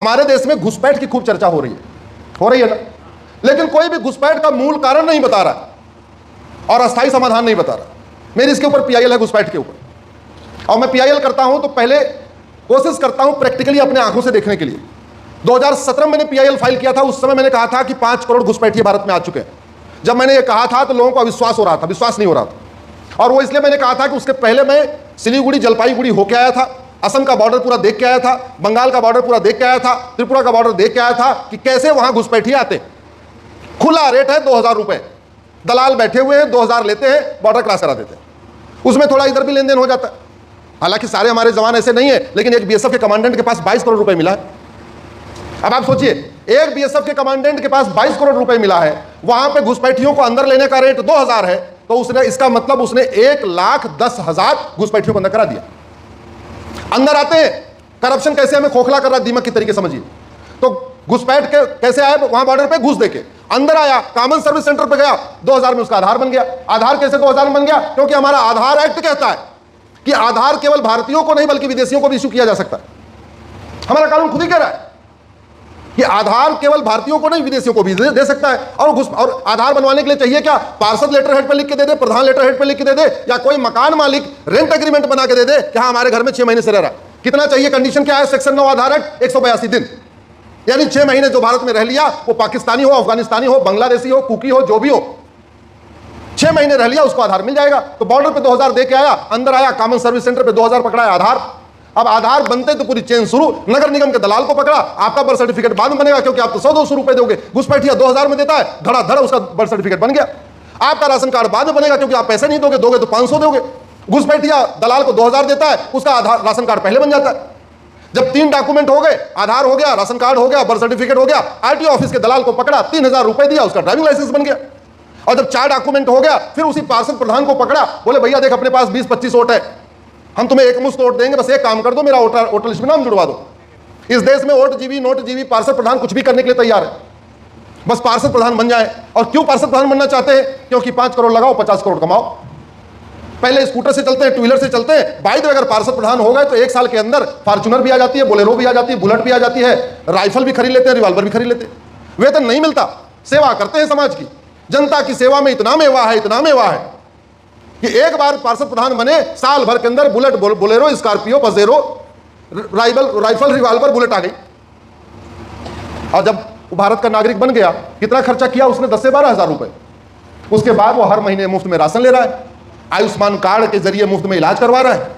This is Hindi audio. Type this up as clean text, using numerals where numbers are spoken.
हमारे देश में घुसपैठ की खूब चर्चा हो रही है ना, लेकिन कोई भी घुसपैठ का मूल कारण नहीं बता रहा और अस्थायी समाधान नहीं बता रहा। मेरी इसके ऊपर पीआईएल है, घुसपैठ के ऊपर, और मैं पीआईएल करता हूं तो पहले कोशिश करता हूं प्रैक्टिकली अपने आंखों से देखने के लिए। 2017 में मैंने पीआईएल फाइल किया था, उस समय मैंने कहा था कि 5 करोड़ घुसपैठिए भारत में आ चुके हैं। जब मैंने ये कहा था तो लोगों को अविश्वास हो रहा था, विश्वास नहीं हो रहा था, और वो इसलिए मैंने कहा था कि उसके पहले मैं सिलीगुड़ी जलपाईगुड़ी होके आया था, असम का बॉर्डर पूरा देख के आया था, बंगाल का बॉर्डर पूरा देख के आया था, त्रिपुरा का बॉर्डर देख के आया था कि कैसे वहां घुसपैठिए आते। खुला रेट है 2000 रुपए, दलाल बैठे हुए हैं, 2000 लेते हैं, बॉर्डर क्रॉस करा देते हैं। उसमें थोड़ा इधर भी लेन देन हो जाता है। हालांकि सारे हमारे जवान ऐसे नहीं है, लेकिन एक बीएसएफ के कमांडेंट के पास 22 करोड़ रुपए मिला है। अब आप सोचिए, एक बीएसएफ के कमांडेंट के पास 22 करोड़ रुपए मिला है, वहां पे घुसपैठियों को अंदर लेने का रेट 2000 है, तो उसने, इसका मतलब उसने 1,10,000 घुसपैठियों को अंदर करा दिया। अंदर आते हैं, करप्शन कैसे हमें खोखला कर रहा है, दीमक की तरीके समझिए। तो घुसपैठ के कैसे आया, वहां बॉर्डर पे घुस देके अंदर आया, कॉमन सर्विस सेंटर पे गया, 2000 में उसका आधार बन गया। आधार कैसे 2000 में बन गया? क्योंकि हमारा आधार एक्ट कहता है कि आधार केवल भारतीयों को नहीं बल्कि विदेशियों को भी इशू किया जा सकता है। हमारा कानून खुद ही कह रहा है कि आधार केवल भारतीयों को नहीं विदेशियों को भी दे सकता है। और आधार बनवाने के लिए चाहिए क्या? पार्षद लेटर हेड पे लिख के दे दे, प्रधान लेटर हेड पे लिख के दे दे, या कोई मकान मालिक रेंट एग्रीमेंट बना के दे दे कि हाँ हमारे घर में 6 महीने से रह रहा है। कितना चाहिए? कंडीशन क्या है? सेक्शन 9 आधार एक्ट 182 दिन, यानी 6 महीने जो भारत में रह लिया, वो पाकिस्तानी हो, अफगानिस्तानी हो, बांग्लादेशी हो, कुकी हो, जो भी हो, 6 महीने रह लिया, उसको आधार मिल जाएगा। तो बॉर्डर पे 2000 दे के आया, अंदर आया, कॉमन सर्विस सेंटर पे 2000 पकड़ाया आधार। अब आधार बनते तो पूरी चेन शुरू, नगर निगम के दलाल को पकड़ा, आपका बर्थ सर्टिफिकेट बाद में बनेगा क्योंकि आप तो 100-200 रुपए दोगे। घुसपैठिया 2000 में देता है, धड़ाधड़ उसका बर्थ सर्टिफिकेट बन गया। आपका राशन कार्ड बाद में बनेगा क्योंकि आप पैसे नहीं दोगे, तो 500 दोगे। घुसपैठिया दलाल को 2000 देता है, उसका आधार राशन कार्ड पहले बन जाता है। जब 3 डॉक्यूमेंट हो गए, आधार हो गया, राशन कार्ड हो गया, बर्थ सर्टिफिकेट हो गया, आरटीओ ऑफिस के दलाल को पकड़ा, 3000 रुपए दिया, उसका ड्राइविंग लाइसेंस बन गया। और जब 4 डॉक्यूमेंट हो गया, फिर उसी पार्षद प्रधान को पकड़ा, बोले भैया देख अपने पास 20-25 वोट है, हम तुम्हें एक मुश्त वोट देंगे, बस एक काम कर दो, मेरा वोटर लिस्ट में नाम जुड़वा दो। इस देश में वोट जीवी नोट जीवी पार्षद प्रधान कुछ भी करने के लिए तैयार है, बस पार्षद प्रधान बन जाए। और क्यों पार्षद प्रधान बनना चाहते हैं? क्योंकि 5 करोड़ लगाओ, 50 करोड़ कमाओ। पहले स्कूटर से चलते हैं, टू व्हीलर से चलते हैं, बाइक में अगर पार्षद प्रधान हो गए तो 1 साल के अंदर फॉर्च्यूनर भी आ जाती है, बोलेरो भी आ जाती है, बुलेट भी आ जाती है, राइफल भी खरीद लेते हैं, रिवॉल्वर भी खरीद लेते हैं। वेतन नहीं मिलता, सेवा करते हैं समाज की। जनता की सेवा में इतना मेवा है, इतना मेवा है कि एक बार पार्षद प्रधान बने, साल भर के अंदर Bullet, Bolero, Scorpio, Pajero, rifle, revolver, Bullet आ गई। और जब भारत का नागरिक बन गया, कितना खर्चा किया उसने? 10 से 12 हजार रुपए। उसके बाद वो हर महीने मुफ्त में राशन ले रहा है, आयुष्मान कार्ड के जरिए मुफ्त में इलाज करवा रहा है,